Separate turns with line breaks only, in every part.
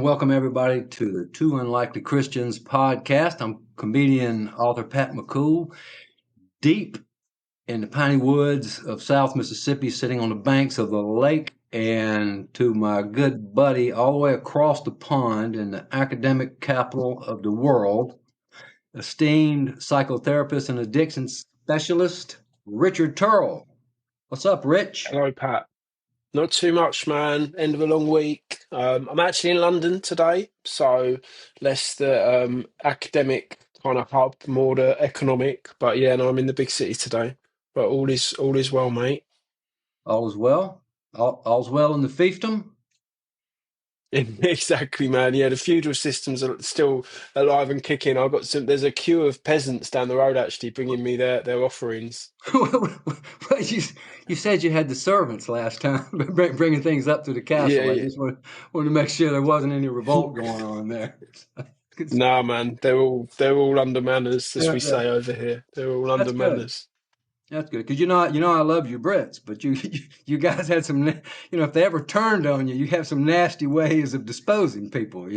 welcome everybody to the Two Unlikely Christians podcast. I'm comedian author Pat McCool, deep in the piney woods of South Mississippi, sitting on the banks of the lake, and to my good buddy all the way across the pond in the academic capital of the world, esteemed psychotherapist and addiction specialist, Richard Turrell. What's up, Rich?
Hello, Pat. Not too much, man. End of a long week. I'm actually in London today, so less the academic kind of hub, more the economic. But yeah, no, I'm in the big city today. But all is well, mate.
All is well? All's well in the fiefdom?
Exactly, man. Yeah, the feudal systems are still alive and kicking. I've got some. There's a queue of peasants down the road actually bringing me their offerings.
Well, you said you had the servants last time, bringing things up to the castle. I
Yeah,
just wanted to make sure there wasn't any revolt going on there.
nah, man. They're all under manners, as
Yeah,
we
yeah.
say over here. They're all
That's
under
good.
manners.
That's good because I love you Brits, but you guys had some, if they ever turned on you, you have some nasty ways of disposing people.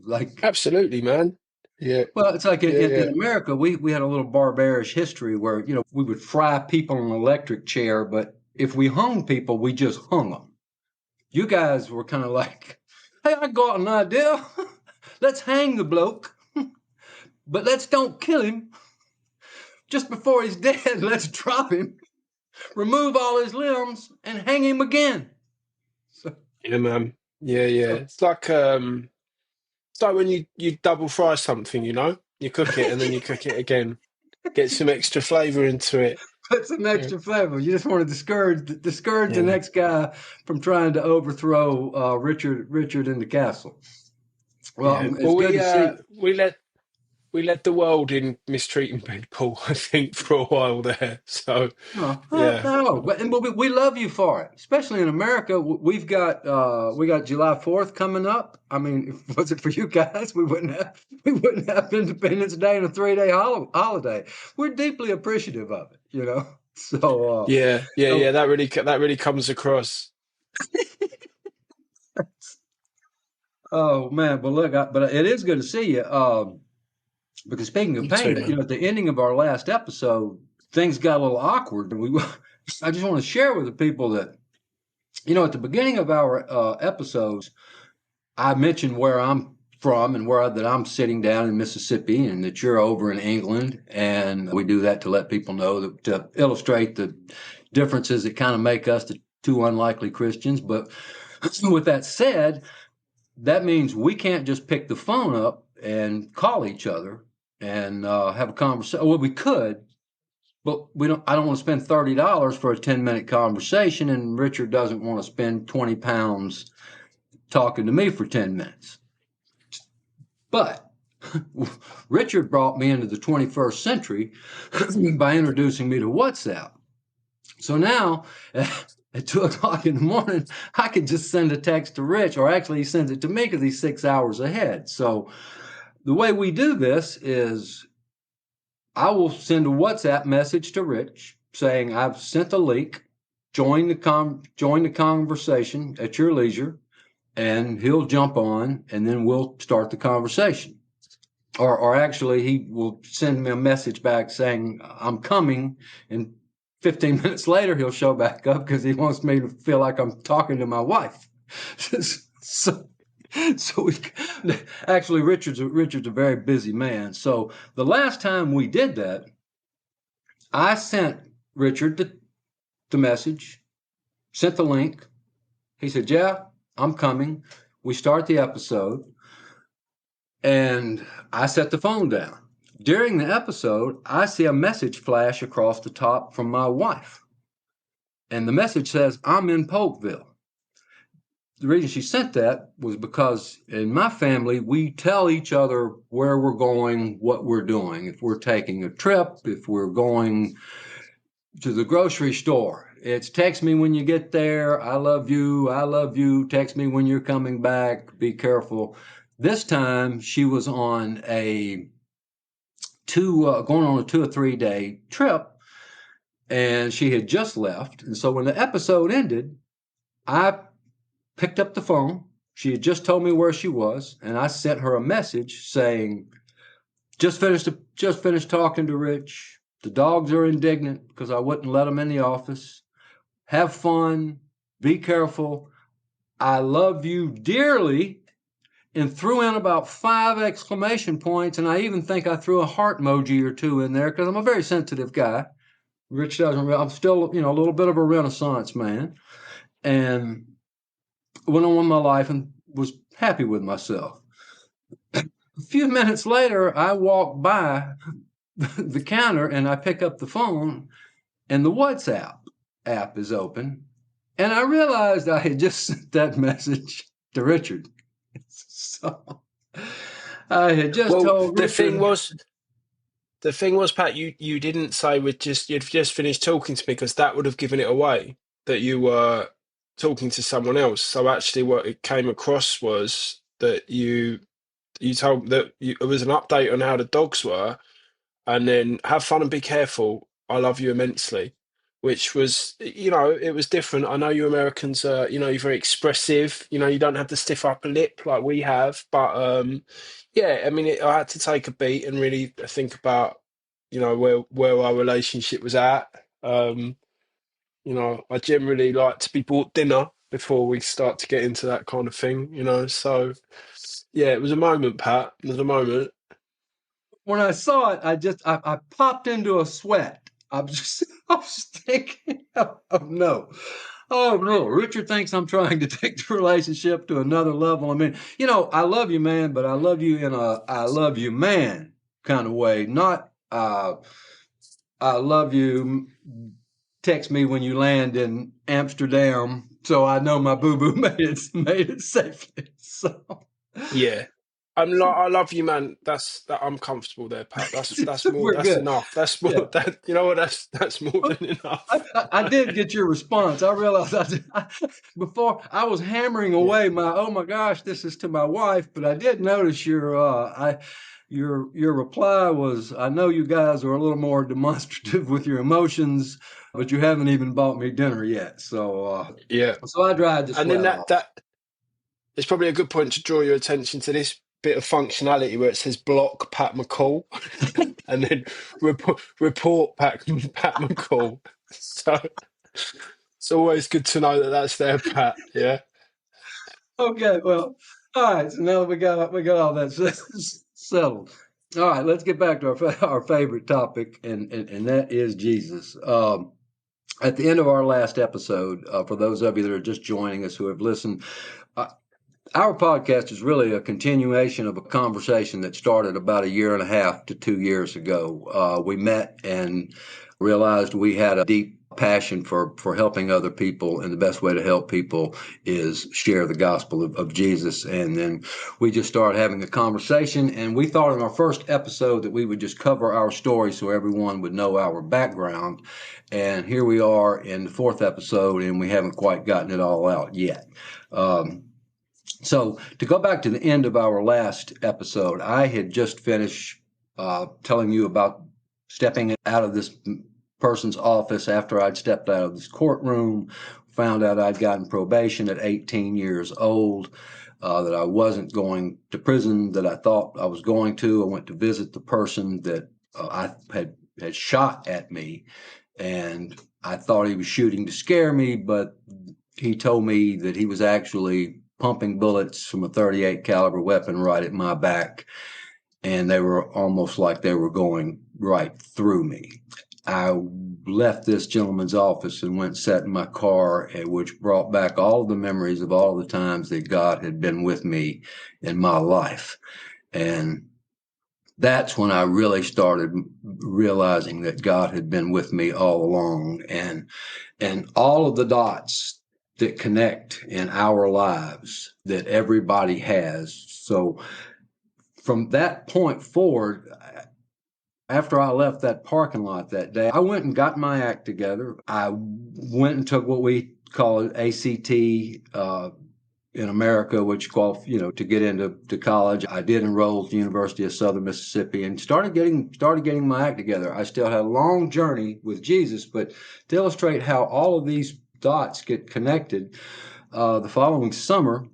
Like.
Absolutely, man. Yeah,
Well, it's like
yeah,
in
yeah.
America, we had a little barbarish history where, we would fry people in an electric chair, but if we hung people, we just hung them. You guys were kind of like, hey, I got an idea. Let's hang the bloke, but let's don't kill him. Just before he's dead, let's drop him, remove all his limbs, and hang him again. So,
Yeah, man. Yeah, yeah.
so
It's like when you double fry something, you cook it and then you cook it again, get some extra flavor into it.
put some
Yeah,
extra flavor. You just want to discourage the
yeah,
next guy from trying to overthrow Richard in the castle. Well,
yeah.
it's
Well,
good
we
to see.
uh we let we led the world in mistreating people, I think, for a while there. So
No,
yeah,
no, but we love you for it, especially in America. We got July 4th coming up. I mean, if it wasn't for you guys, we wouldn't have Independence Day and a 3-day holiday. We're deeply appreciative of it.
yeah, yeah, yeah.
So
That really comes across.
oh man, but look, but it is good to see you. Because speaking of
You
pain,
too, man.
at the ending of our last episode, things got a little awkward, and I just want to share with the people that at the beginning of our episodes, I mentioned where I'm from and that I'm sitting down in Mississippi, and that you're over in England, and we do that to let people know that to illustrate the differences that kind of make us the two unlikely Christians. But with that said, that means we can't just pick the phone up and call each other and have a conversation. Well, we could, but we don't. I don't want to spend $30 for a 10-minute conversation, and Richard doesn't want to spend 20 pounds talking to me for 10 minutes. But Richard brought me into the 21st century by introducing me to WhatsApp. So now, at 2 o'clock in the morning, I could just send a text to Rich, or actually, he sends it to me because he's 6 hours ahead. So the way we do this is I will send a WhatsApp message to Rich saying I've sent a link. Join the conversation at your leisure, and he'll jump on, and then we'll start the conversation. Or actually, he will send me a message back saying I'm coming, and 15 minutes later he'll show back up because he wants me to feel like I'm talking to my wife. so so actually Richard's a very busy man. So the last time we did that, I sent Richard the message, sent the link. He said, "Yeah, I'm coming." We start the episode, and I set the phone down. During the episode, I see a message flash across the top from my wife. And the message says, "I'm in Polkville." The reason she sent that was because in my family, we tell each other where we're going, what we're doing. If we're taking a trip, if we're going to the grocery store, it's text me when you get there. I love you. I love you. Text me when you're coming back. Be careful. This time she was on going on a 2 or 3 day trip, and she had just left. And so when the episode ended, I picked up the phone She had just told me where she was, and I sent her a message saying, just finished talking to Rich. The dogs are indignant because I wouldn't let them in the office. Have fun. Be careful. I love you dearly. And threw in about 5 exclamation points. And I even think I threw a heart emoji or two in there because I'm a very sensitive guy. Rich doesn't, I'm still, a little bit of a Renaissance man. And went on with my life and was happy with myself. A few minutes later, I walk by the counter and I pick up the phone and the WhatsApp app is open. And I realized I had just sent that message to Richard. So I had just
Well,
told Richard.
the thing was, Pat, you didn't say you'd just finished talking to me, because that would have given it away that you were talking to someone else. So actually, what it came across was that you told that it was an update on how the dogs were, and then have fun and be careful. I love you immensely, which was, it was different. I know you Americans are, you're very expressive. You don't have the stiff upper lip like we have, but yeah, I mean, I had to take a beat and really think about, where our relationship was at. I generally like to be bought dinner before we start to get into that kind of thing. So yeah, it was a moment, Pat. It was a moment.
When I saw it, I popped into a sweat. I was thinking, oh no. Oh no, Richard thinks I'm trying to take the relationship to another level. I mean, I love you, man, but I love you in a I love you, man kind of way, not I love you. Text me when you land in Amsterdam, so I know my boo boo made it safely. So
Yeah. I love you, man. That I'm comfortable there, Pat. That's more.
we're
That's
good.
enough. That's more.
Yeah.
That you know what? That's more than
I,
enough.
I did get your response. I realized before I was hammering
Yeah.
away oh my gosh, this is to my wife, but I did notice your reply was, I know you guys are a little more demonstrative with your emotions, but you haven't even bought me dinner yet.
Yeah.
So I dried the
And then
sweat off.
that it's probably a good point to draw your attention to this bit of functionality where it says block Pat McCall, and then report Pat McCall. So it's always good to know that that's there, Pat. Yeah.
Okay, well, all right. So now that we got all that settled. All right, let's get back to our favorite topic, and that is Jesus. At the end of our last episode, for those of you that are just joining us who have listened, uh, our podcast is really a continuation of a conversation that started about a year and a half to 2 years ago. We met and realized we had a deep passion for helping other people, and the best way to help people is share the gospel of Jesus. And then we just started having a conversation, and we thought in our first episode that we would just cover our story so everyone would know our background. And here we are in the fourth episode, and we haven't quite gotten it all out yet. So to go back to the end of our last episode, I had just finished telling you about stepping out of this person's office after I'd stepped out of this courtroom, found out I'd gotten probation at 18 years old, that I wasn't going to prison that I thought I was going to. I went to visit the person that I had shot at me, and I thought he was shooting to scare me, but he told me that he was actually pumping bullets from a 38 caliber weapon right at my back, and they were almost like they were going right through me. I left this gentleman's office and went and sat in my car, which brought back all the memories of all the times that God had been with me in my life. And that's when I really started realizing that God had been with me all along, and all of the dots that connect in our lives that everybody has. So from that point forward, after I left that parking lot that day, I went and got my act together. I went and took what we call an ACT in America, which to get into college. I did enroll at the University of Southern Mississippi and started getting my act together. I still had a long journey with Jesus, but to illustrate how all of these dots get connected, the following summer,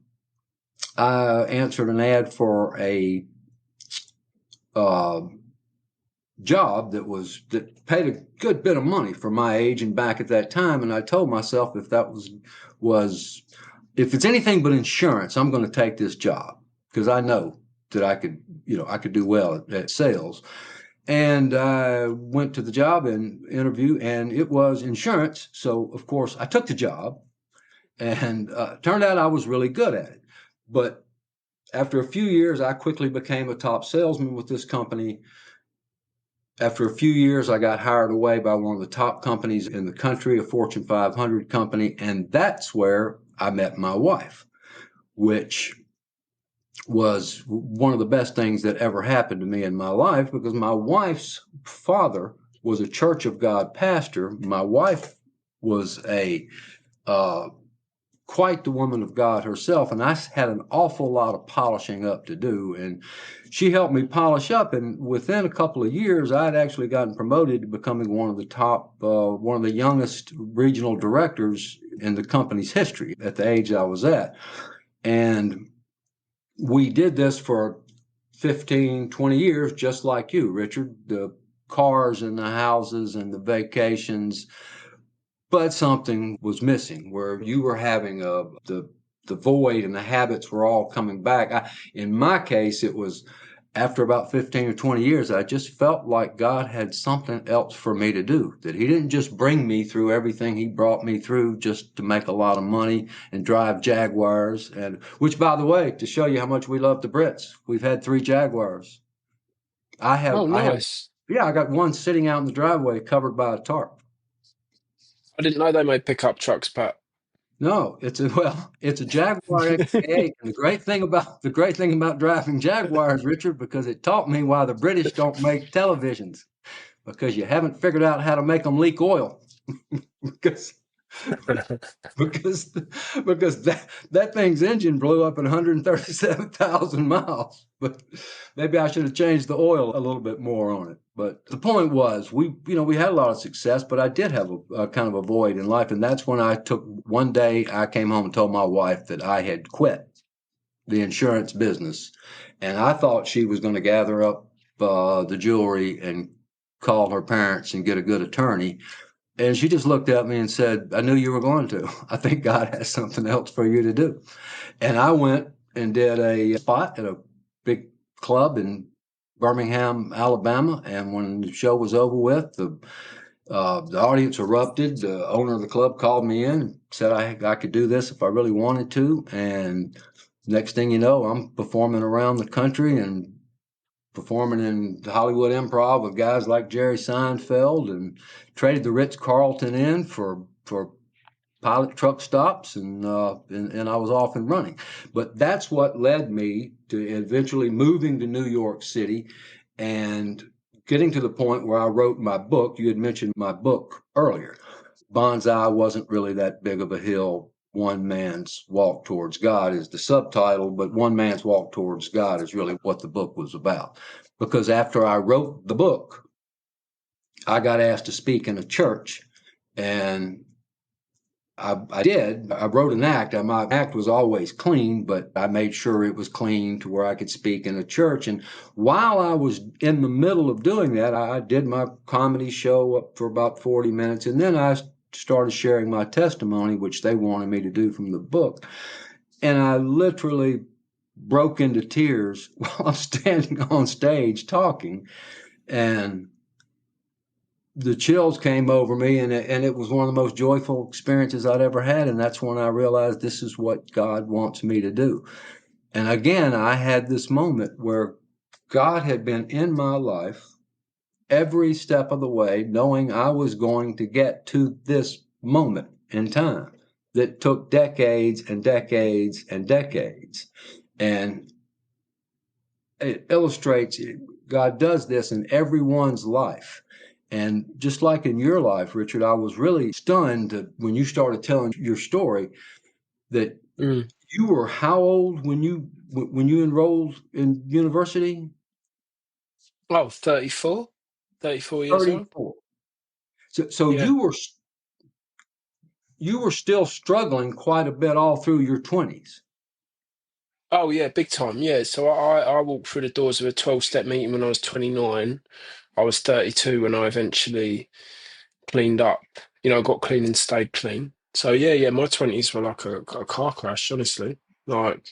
I answered an ad for a uh, job that paid a good bit of money for my age and back at that time. And I told myself if that was if it's anything but insurance, I'm going to take this job because I know that I could do well at sales. And I went to the job and interview, and it was insurance. So of course I took the job, and turned out I was really good at it. But after a few years, I quickly became a top salesman with this company. After a few years, I got hired away by one of the top companies in the country, a Fortune 500 company, and that's where I met my wife, which was one of the best things that ever happened to me in my life because my wife's father was a Church of God pastor. My wife was a uh, quite the woman of God herself, and I had an awful lot of polishing up to do. And she helped me polish up, and within a couple of years, I had actually gotten promoted to becoming one of the youngest regional directors in the company's history at the age I was at. And we did this for 15, 20 years, just like you, Richard. The cars and the houses and the vacations, but something was missing where you were having the void and the habits were all coming back. In my case, it was after about 15 or 20 years, I just felt like God had something else for me to do, that He didn't just bring me through everything He brought me through just to make a lot of money and drive Jaguars. And which, by the way, to show you how much we love the Brits, we've had 3 Jaguars.
Oh,
I have,
nice.
yeah, I got one sitting out in the driveway covered by a tarp.
I didn't know they made pickup trucks, Pat.
No, it's a Jaguar XK8. And the great thing about driving Jaguars, Richard, because it taught me why the British don't make televisions, because you haven't figured out how to make them leak oil. because because because that thing's engine blew up at 137,000 miles. But maybe I should have changed the oil a little bit more on it. But the point was, we had a lot of success, but I did have a kind of a void in life, and that's when one day I came home and told my wife that I had quit the insurance business, and I thought she was going to gather up the jewelry and call her parents and get a good attorney. And she just looked at me and said, I knew you were going to. I think God has something else for you to do. And I went and did a spot at a big club in Birmingham, Alabama. And when the show was over with, the audience erupted. The owner of the club called me in and said I could do this if I really wanted to. And next thing you know, I'm performing around the country and performing in the Hollywood Improv with guys like Jerry Seinfeld, and traded the Ritz Carlton in for pilot truck stops, and I was off and running. But that's what led me to eventually moving to New York City and getting to the point where I wrote my book. You had mentioned my book earlier. Bonsai wasn't really that big of a hill. One Man's Walk Towards God is the subtitle, but One Man's Walk Towards God is really what the book was about. Because after I wrote the book, I got asked to speak in a church, and I did. I wrote an act. My act was always clean, but I made sure it was clean to where I could speak in a church. And while I was in the middle of doing that, I did my comedy show up for about 40 minutes. And then I started sharing my testimony, which they wanted me to do from the book. And I literally broke into tears while I'm standing on stage talking. And the chills came over me, and it was one of the most joyful experiences I'd ever had. And that's when I realized this is what God wants me to do. And again, I had this moment where God had been in my life every step of the way, knowing I was going to get to this moment in time that took decades and decades and decades. And it illustrates God does this in everyone's life. And just like in your life, Richard, I was really stunned when you started telling your story that
Mm.
you were how old when you enrolled in university?
Oh, 34? 34 years old?
34. So
Yeah.
you were still struggling quite a bit all through your 20s.
Oh yeah, big time. Yeah. So I walked through the doors of a 12-step meeting when I was 29. I was 32 when I eventually cleaned up. I got clean and stayed clean. So yeah, my 20s were like a car crash, honestly. Like,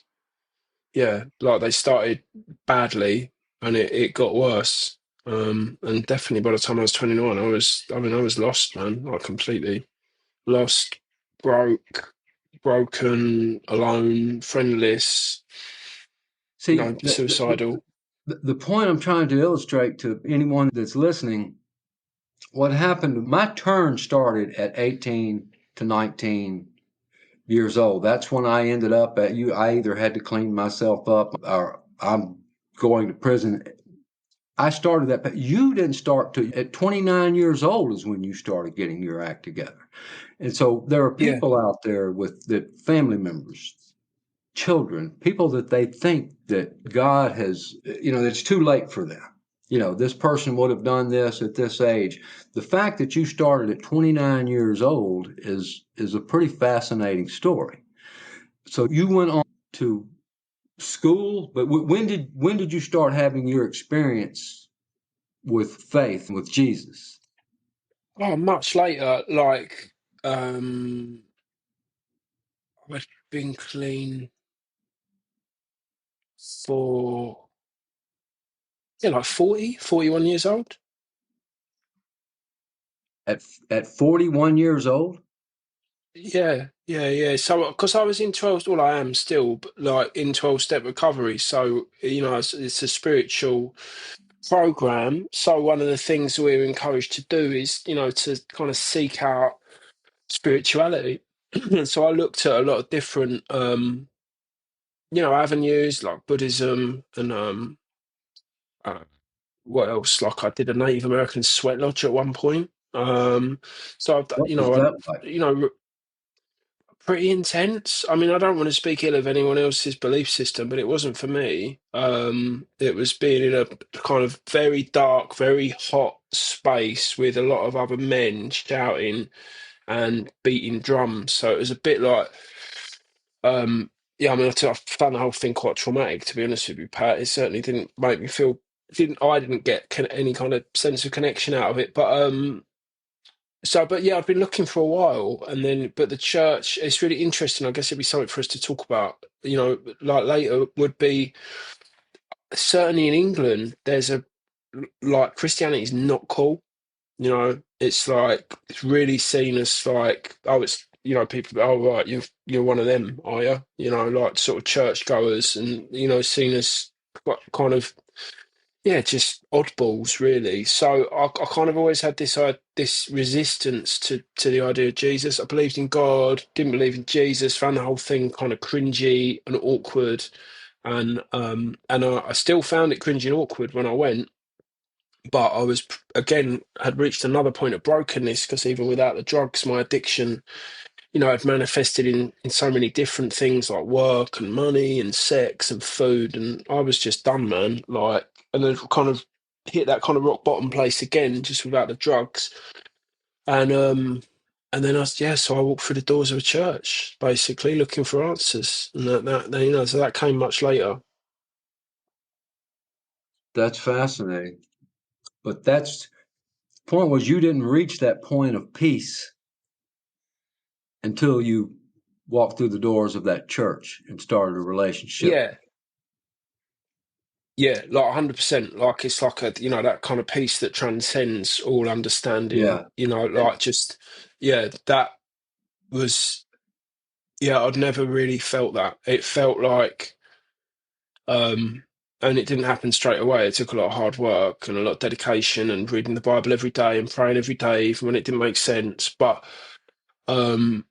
yeah, like they started badly and it got worse. And definitely by the time I was 29, I was lost, man, like completely lost, broken, alone, friendless,
See,
suicidal.
the point I'm trying to illustrate to anyone that's listening, what happened, my turn started at 18 to 19 years old. That's when I ended up at you. I either had to clean myself up or I'm going to prison. I started that, but you didn't start to at 29 years old is when you started getting your act together. And so there are
Yeah,
people out there with that family members, children, people that they think that God has, it's too late for them. This person would have done this at this age. The fact that you started at 29 years old is a pretty fascinating story. So you went on to school, but when did you start having your experience with faith with Jesus?
oh, much later, like I'd been clean for yeah, like 40, 41 years old.
At 41 years old?
Yeah. So, because I was in 12, well, I am still, but like in 12-step recovery. So, it's a spiritual program. So, one of the things we're encouraged to do is, to kind of seek out spirituality. So, I looked at a lot of different, avenues like Buddhism and uh, what else? Like I did a Native American sweat lodge at one point. So I've,
What was that like?
you know, pretty intense. I mean, I don't want to speak ill of anyone else's belief system, but it wasn't for me. It was being in a kind of very dark, very hot space with a lot of other men shouting and beating drums. So it was a bit like, yeah, I mean, I found the whole thing quite traumatic, to be honest with you, Pat. It certainly didn't make me feel, I didn't get any kind of sense of connection out of it. But yeah, I've been looking for a while, but the church, it's really interesting. I guess it'd be something for us to talk about. Like later would be certainly in England. There's like Christianity is not cool. It's like it's really seen as like, oh, it's people, oh right, you're one of them, are you? Like sort of churchgoers, and seen as kind of, yeah, just oddballs, really. So I kind of always had this resistance to the idea of Jesus. I believed in God, didn't believe in Jesus. Found the whole thing kind of cringy and awkward, and I still found it cringy and awkward when I went. But I was again had reached another point of brokenness because even without the drugs, my addiction, had manifested in so many different things like work and money and sex and food, and I was just done, man. Like, and then kind of hit that kind of rock bottom place again, just without the drugs, and then so I walked through the doors of a church, basically looking for answers, and so that came much later.
That's fascinating. But that's the point was you didn't reach that point of peace until you walked through the doors of that church and started a relationship.
Yeah, yeah, like 100%. Like it's like that kind of peace that transcends all understanding.
Yeah.
Like just that was I'd never really felt that. It felt like, um, and it didn't happen straight away. It took a lot of hard work and a lot of dedication and reading the Bible every day and praying every day, even when it didn't make sense. But um,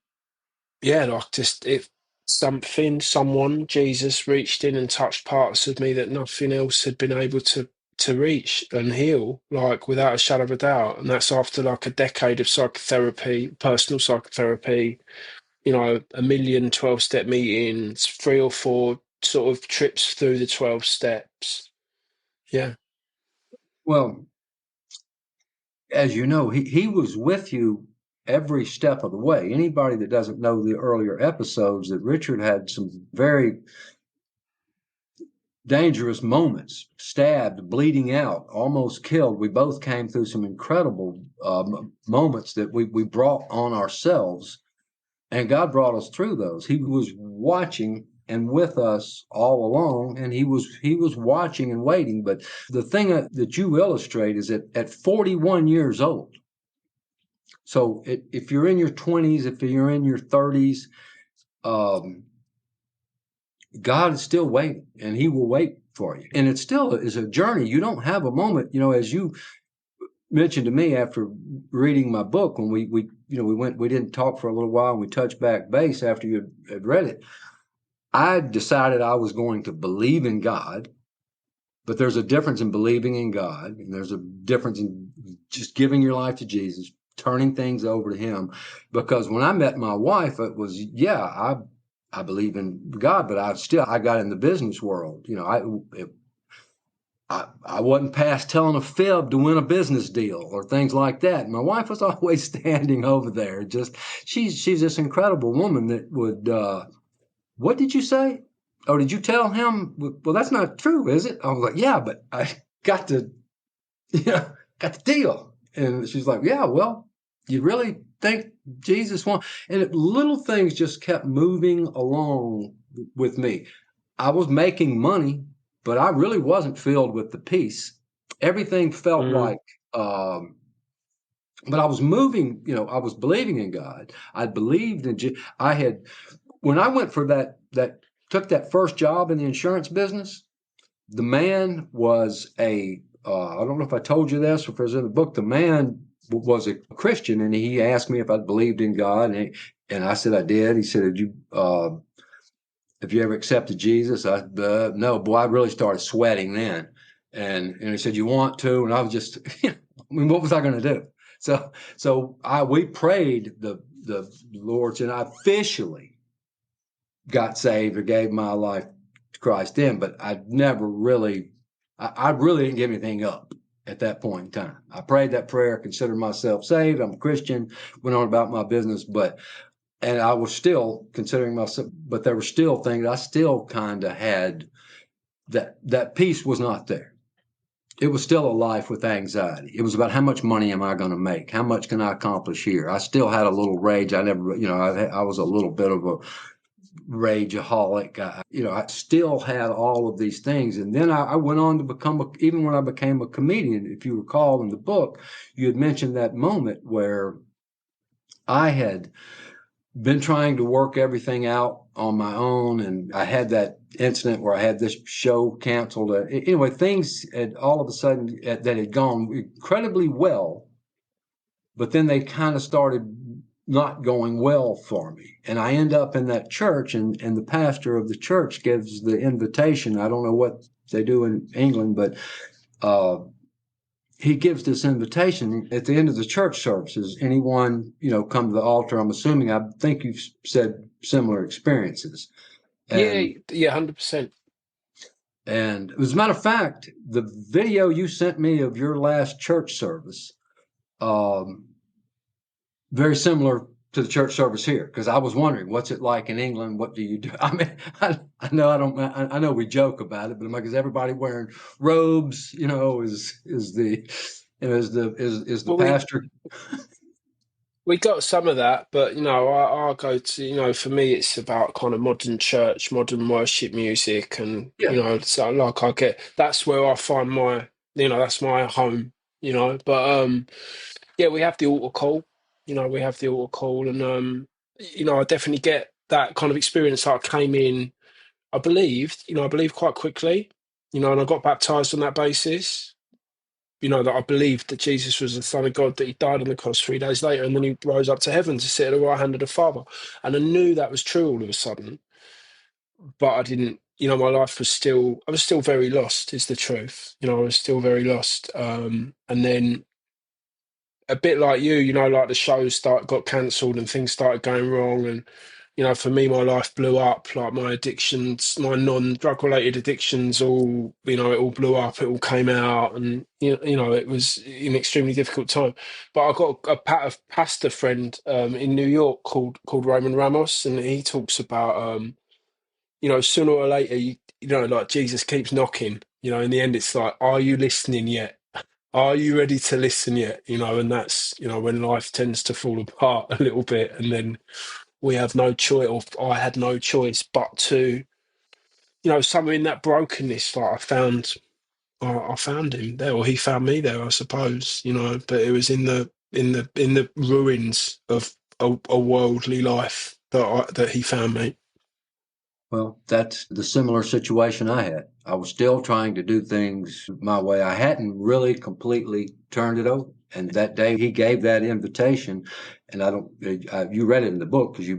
yeah, like just if someone, Jesus reached in and touched parts of me that nothing else had been able to reach and heal, like without a shadow of a doubt. And that's after like a decade of psychotherapy, personal psychotherapy, a million 12-step meetings, 3 or 4 sort of trips through the 12 steps. Yeah.
Well, as you know, he was with you every step of the way. Anybody that doesn't know the earlier episodes, that Richard had some very dangerous moments, stabbed, bleeding out, almost killed. We both came through some incredible moments that we brought on ourselves, and God brought us through those. He was watching and with us all along, and he was watching and waiting. But the thing that you illustrate is that at 41 years old, so if you're in your 20s, if you're in your 30s, um, God is still waiting, and He will wait for you. And it still is a journey. You don't have a moment, as you mentioned to me after reading my book, when we didn't talk for a little while, and we touched back base after you had read it. I decided I was going to believe in God, but there's a difference in believing in God, and there's a difference in just giving your life to Jesus, turning things over to Him. Because when I met my wife, it was, I believe in God, but I got in the business world. I wasn't past telling a fib to win a business deal or things like that. My wife was always standing over there. Just she's this incredible woman that would. What did you say? Oh, did you tell him? Well, that's not true, is it? I was like, yeah, but I got the, got the deal. And she's like, yeah, well, you really think Jesus won? And little things just kept moving along with me. I was making money, but I really wasn't filled with the peace. Everything felt
Mm.
like, but I was moving, I was believing in God. I believed in, I had, when I went for took that first job in the insurance business, the man was I don't know if I told you this or if it was in the book, the man was a Christian, and he asked me if I believed in God. And I said I did. He said, have you ever accepted Jesus? No, boy, I really started sweating then. And he said, you want to? And I was just, I mean, what was I going to do? We prayed the Lord's, and I officially got saved or gave my life to Christ then, but I really didn't give anything up at that point in time. I prayed that prayer, considered myself saved. I'm a Christian, went on about my business, and I was still considering myself, but there were still things I still kind of had that peace was not there. It was still a life with anxiety. It was about how much money am I going to make? How much can I accomplish here? I still had a little rage. I never, I was a little bit of a rageaholic. I still had all of these things. And then I went on to even when I became a comedian, if you recall in the book, you had mentioned that moment where I had been trying to work everything out on my own, and I had that incident where I had this show canceled. Anyway, things had all of a sudden that had gone incredibly well, but then they kind of started not going well for me. And I end up in that church, and the pastor of the church gives the invitation. I don't know what they do in England, but uh, he gives this invitation at the end of the church services. Anyone, come to the altar? I'm assuming, I think you've said similar experiences.
Yeah,
And
yeah, 100%.
and as a matter of fact, the video you sent me of your last church service, um, very similar to the church service here, because I was wondering what's it like in England. What do you do? I mean, I know I don't. I know we joke about it, but I'm like, is everybody wearing robes? Is the is the
Well, we
pastor?
we got some of that, but I go to, for me, it's about kind of modern church, modern worship music, and
Yeah,
so like that's where I find that's my home, But yeah, we have the altar call, we have the altar call, and I definitely get that kind of experience. I came in, I believed quite quickly, and I got baptized on that basis. That I believed that Jesus was the Son of God, that He died on the cross 3 days later, and then He rose up to heaven to sit at the right hand of the Father. And I knew that was true all of a sudden, but I didn't. My life was I was still very lost, is the truth. I was still very lost. And then a bit like you, like the shows got cancelled and things started going wrong, and for me, my life blew up. Like my addictions, my non-drug related addictions, all it all blew up. It all came out, and it was an extremely difficult time. But I got a pastor friend in New York called Roman Ramos, and he talks about sooner or later, like Jesus keeps knocking. In the end, it's like, are you listening yet? Are you ready to listen yet? And that's, when life tends to fall apart a little bit, and then we have no choice, or I had no choice but to, somewhere in that brokenness, like I found him there, or he found me there, I suppose, but it was in the ruins of a worldly life that he found me.
Well, that's the similar situation I had. I was still trying to do things my way. I hadn't really completely turned it over. And that day he gave that invitation, and you read it in the book because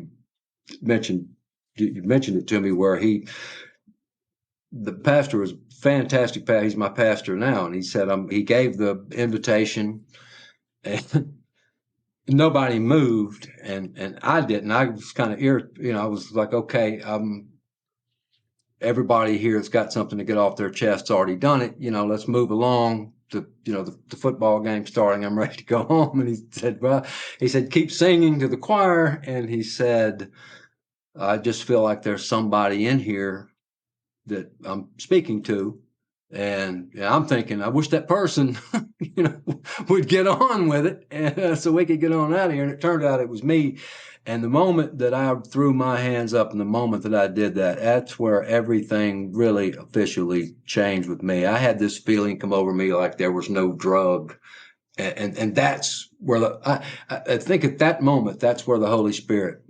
mentioned, you mentioned it to me where the pastor was fantastic. He's my pastor now. And he said, he gave the invitation and nobody moved. And I didn't. I was kind of I was like, okay, everybody here that's got something to get off their chest's already done it. Let's move along. The football game starting. I'm ready to go home. And he said, keep singing to the choir. And he said, I just feel like there's somebody in here that I'm speaking to. And I'm thinking, I wish that person, would get on with it, and so we could get on out of here. And it turned out it was me. And the moment that I threw my hands up, and the moment that I did that, that's where everything really officially changed with me. I had this feeling come over me like there was no drug, and that's where I think at that moment, that's where the Holy Spirit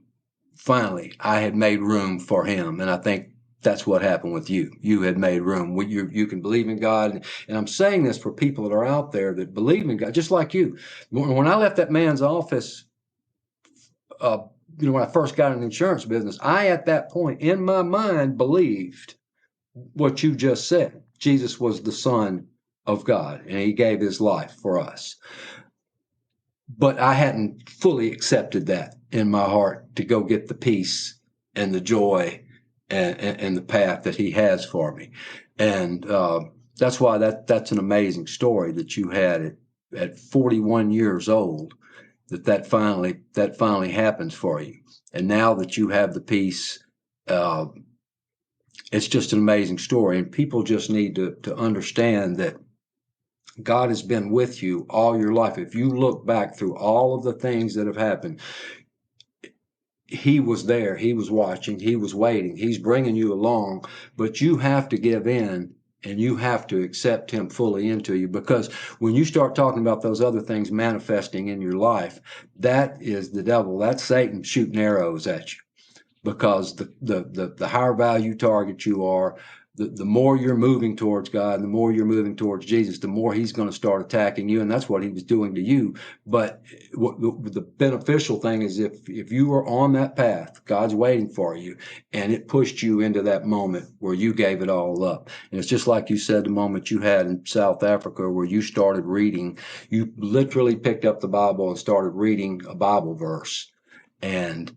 finally, I had made room for him. And I think that's what happened with you. You had made room. You can believe in God. And I'm saying this for people that are out there that believe in God, just like you. When I left that man's office, uh, when I first got in the insurance business, I, at that point in my mind, believed what you just said. Jesus was the Son of God, and he gave his life for us. But I hadn't fully accepted that in my heart to go get the peace and the joy and the path that he has for me. And that's why that's an amazing story that you had at 41 years old, that finally happens for you. And now that you have the peace, uh, it's just an amazing story. And people just need to understand that God has been with you all your life. If you look back through all of the things that have happened, he was there. He was watching. He was waiting. He's bringing you along, but you have to give in and you have to accept him fully into you, because when you start talking about those other things manifesting in your life, that is the devil. That's Satan shooting arrows at you, because the higher value target you are, the more you're moving towards God, and the more you're moving towards Jesus, the more he's going to start attacking you. And that's what he was doing to you. But the beneficial thing is, if you are on that path, God's waiting for you, and it pushed you into that moment where you gave it all up. And it's just like you said, the moment you had in South Africa where you started reading, you literally picked up the Bible and started reading a Bible verse. And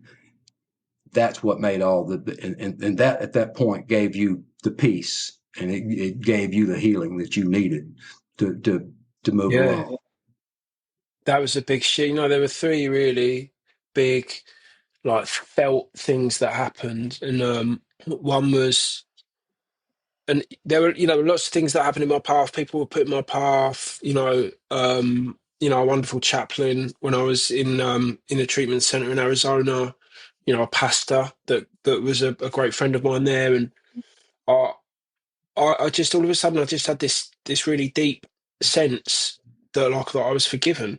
that's what made all and that at that point gave you the peace, and it gave you the healing that you needed to move
Yeah,
along.
that was a big shit. There were three really big, like, felt things that happened, and one was, and there were, lots of things that happened in my path. People were put in my path. A wonderful chaplain when I was in a treatment center in Arizona. A pastor that was a great friend of mine there, and I I just, all of a sudden, I just had this really deep sense that, like, that I was forgiven.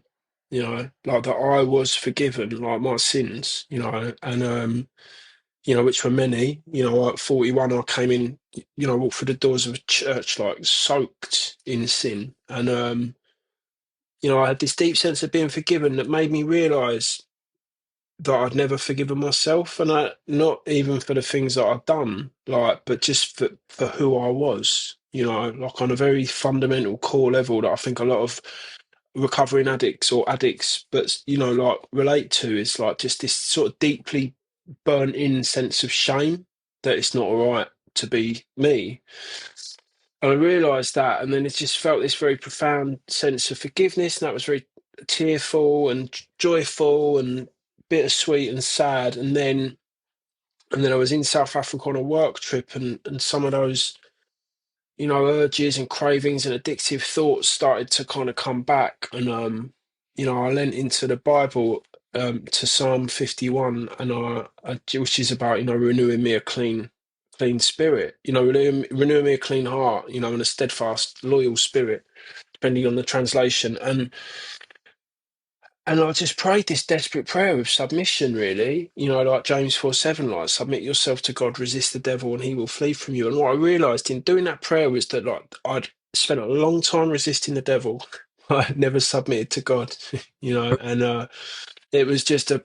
Like, that I was forgiven, like, my sins. And which were many. At 41, I came in, walked through the doors of a church, like, soaked in sin. And, I had this deep sense of being forgiven that made me realize that I'd never forgiven myself, and not even for the things that I'd done, like, but just for who I was, like, on a very fundamental core level that I think a lot of recovering addicts, or addicts, but like, relate to, is like just this sort of deeply burnt in sense of shame that it's not all right to be me. And I realised that, and then it just felt this very profound sense of forgiveness, and that was very tearful and joyful and bittersweet and sad. And then And then I was in South Africa on a work trip, and some of those, urges and cravings and addictive thoughts started to kind of come back. And I lent into the Bible, to Psalm 51, and which is about, renewing me a clean spirit, renewing me a clean heart, and a steadfast, loyal spirit, depending on the translation. And I just prayed this desperate prayer of submission, really, like James 4:7, like, submit yourself to God, resist the devil, and he will flee from you. And what I realized in doing that prayer was that, like, I'd spent a long time resisting the devil. I had never submitted to God, and it was just a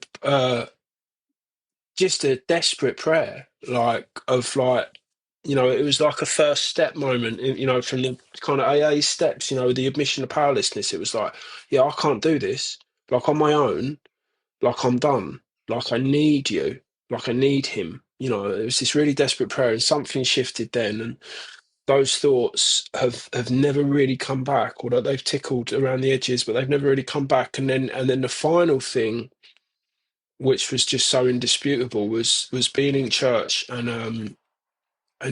desperate prayer, like, of like, it was like a first step moment, from the kind of AA steps, the admission of powerlessness. It was like, yeah, I can't do this, like, on my own, like, I'm done, like, I need you, like, I need him. It was this really desperate prayer, and something shifted then, and those thoughts have never really come back, although they've tickled around the edges, but they've never really come back. And then the final thing, which was just so indisputable, was being in church, and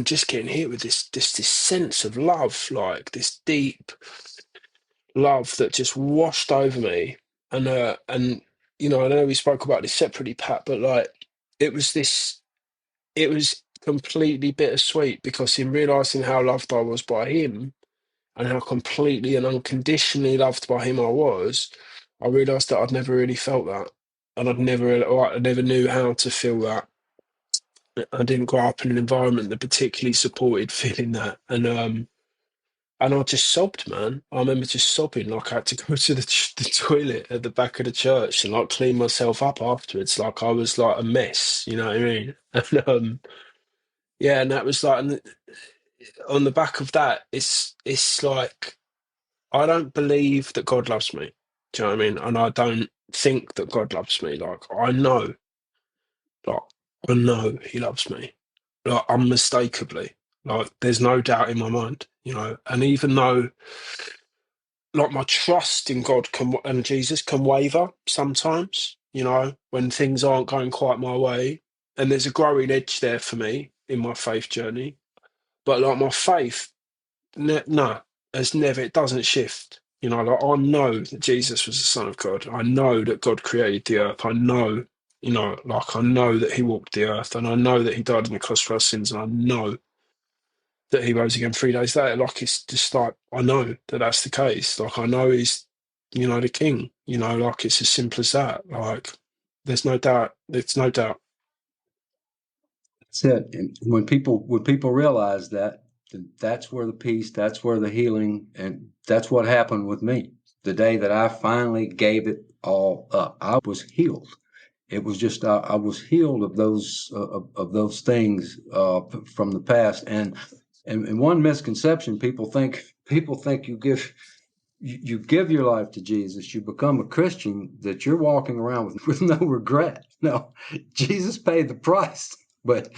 just getting hit with this sense of love, like this deep love that just washed over me. And I know we spoke about this separately, Pat, but like, it was this it was completely bittersweet, because in realizing how loved I was by him, and how completely and unconditionally loved by him I realized that I'd never really felt that. And I never knew how to feel that. I didn't grow up in an environment that particularly supported feeling that. And I just sobbed, man. I remember just sobbing, like I had to go to the toilet at the back of the church and, like, clean myself up afterwards, like I was like a mess. You know what I mean? And yeah, and that was like, and on the back of that, it's like, I don't believe that God loves me. Do you know what I mean? And I don't think that God loves me. Like, I know He loves me, like, unmistakably. Like, there's no doubt in my mind. And even though, like, my trust in God and Jesus can waver sometimes, when things aren't going quite my way, and there's a growing edge there for me in my faith journey. But, like, my faith, no, has never. It doesn't shift. Like, I know that Jesus was the Son of God. I know that God created the earth. I know, like, I know that He walked the earth, and I know that He died on the cross for our sins, and I know that He rose again 3 days later. Like, it's just like, I know that that's the case. Like, I know He's, the King. Like, it's as simple as that. Like, there's no doubt. It's no doubt.
That's it. And when people realize that, then that's where the peace, that's where the healing, and that's what happened with me. The day that I finally gave it all up, I was healed. It was just I was healed of those things from the past. And one misconception, people think you give your life to Jesus, you become a Christian, that you're walking around with no regret. No, Jesus paid the price. But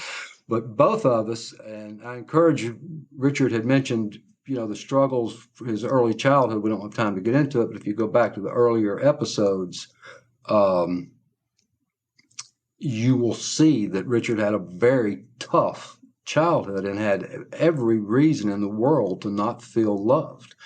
both of us, and I encourage you, Richard had mentioned, the struggles for his early childhood. We don't have time to get into it, but if you go back to the earlier episodes, um, you will see that Richard had a very tough childhood and had every reason in the world to not feel loved.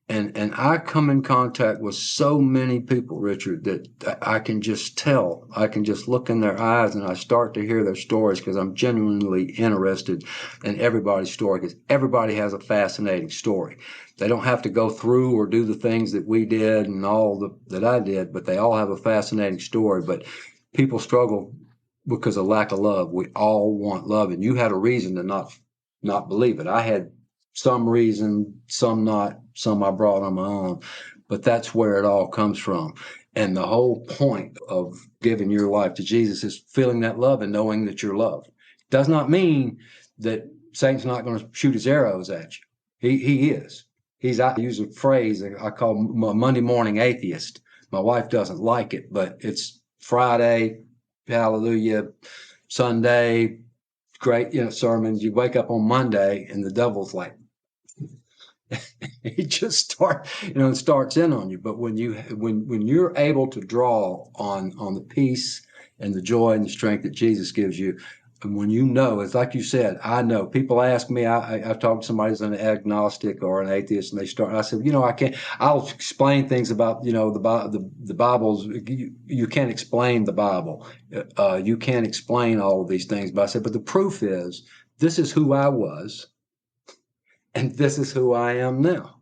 And I come in contact with so many people, Richard, that I can just tell. I can just look in their eyes and I start to hear their stories, because I'm genuinely interested in everybody's story, because everybody has a fascinating story. They don't have to go through or do the things that we did and that I did, but they all have a fascinating story. But people struggle because of lack of love. We all want love, and you had a reason to not believe it. I had some reason, some not, some I brought on my own, but that's where it all comes from. And the whole point of giving your life to Jesus is feeling that love and knowing that you're loved. Does not mean that Satan's not going to shoot his arrows at you. He is. I use a phrase I call Monday morning atheist. My wife doesn't like it, but it's Friday, hallelujah, Sunday, great, sermons. You wake up on Monday and the devil's like, he just starts in on you. But when you're able to draw on the peace and the joy and the strength that Jesus gives you, And when you know, it's like you said, I know. People ask me, I've talked to somebody who's an agnostic or an atheist, and I said, I can't, I'll explain things about, the Bible's, you can't explain the Bible. You can't explain all of these things. But I said, but the proof is, this is who I was, and this is who I am now.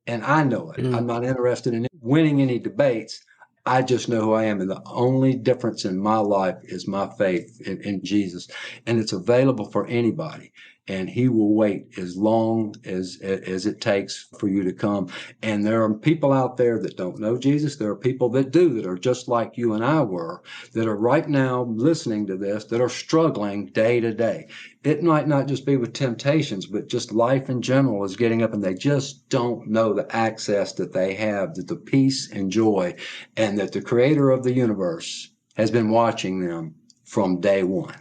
And I know it. I'm
Mm.
not interested in winning any debates. I just know who I am. And the only difference in my life is my faith in Jesus. And it's available for anybody. And he will wait as long as it takes for you to come. And there are people out there that don't know Jesus. There are people that do, that are just like you and I were, that are right now listening to this, that are struggling day to day. It might not just be with temptations, but just life in general is getting up, and they just don't know the access that they have, that the peace and joy, and that the creator of the universe has been watching them from day one,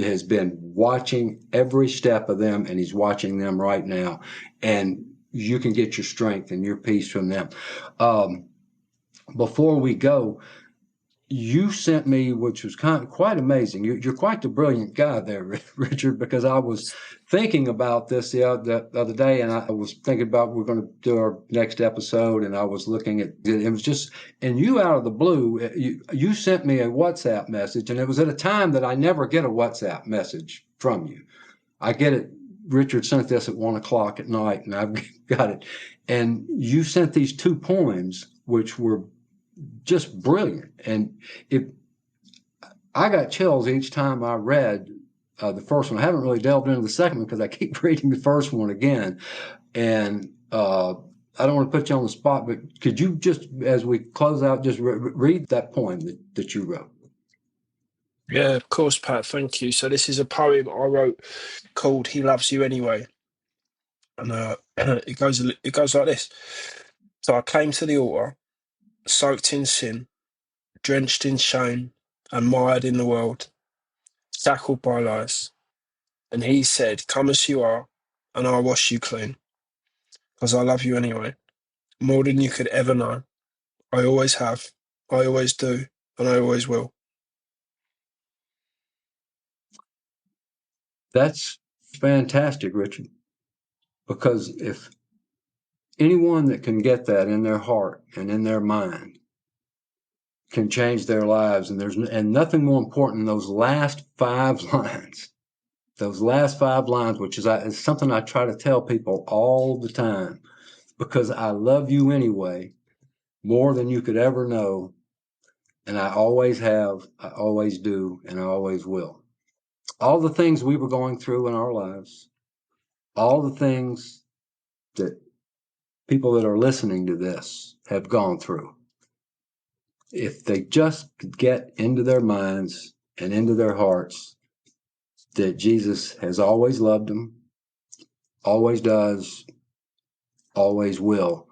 has been watching every step of them, and he's watching them right now. And you can get your strength and your peace from them. Before we go, you sent me, which was quite amazing. You're quite the brilliant guy there, Richard, because I was thinking about this the other day, and I was thinking about we're going to do our next episode, and I was looking at it. Was just, and you out of the blue, you sent me a WhatsApp message, and it was at a time that I never get a WhatsApp message from you. I get it. Richard sent this at 1 o'clock at night, and I've got it. And you sent these two poems, which were just brilliant. And I got chills each time I read the first one. I haven't really delved into the second one because I keep reading the first one again. And I don't want to put you on the spot, but could you just, as we close out, just read that poem that you wrote?
Yeah, of course, Pat. Thank you. So this is a poem I wrote called "He Loves You Anyway," and it goes like this. So I came to the altar, soaked in sin, drenched in shame, and mired in the world, shackled by lies. And he said, "Come as you are, and I'll wash you clean, because I love you anyway, more than you could ever know. I always have, I always do, and I always will."
That's fantastic, Richard, because if anyone that can get that in their heart and in their mind can change their lives, and there's nothing more important than those last 5 lines. Those last 5 lines, which is something I try to tell people all the time, because I love you anyway, more than you could ever know, and I always have, I always do, and I always will. All the things we were going through in our lives, all the things that people that are listening to this have gone through, if they just could get into their minds and into their hearts that Jesus has always loved them, always does, always will,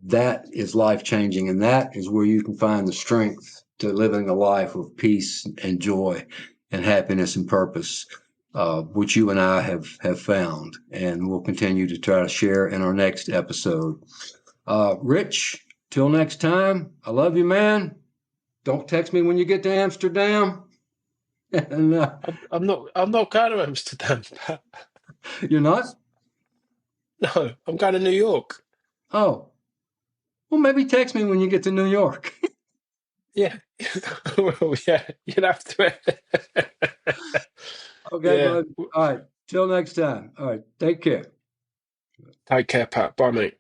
that is life changing. And that is where you can find the strength to living a life of peace and joy and happiness and purpose, which you and I have found, and we'll continue to try to share in our next episode. Rich, till next time, I love you, man. Don't text me when you get to Amsterdam. And
I'm not going to Amsterdam, Pat.
you're not?
No, I'm going to New York.
Oh, well, maybe text me when you get to New York.
Yeah. Well, yeah, you'd have to.
Okay,
Yeah.
bud. All right. Till next time. All right. Take care.
Take care, Pat. Bye, mate.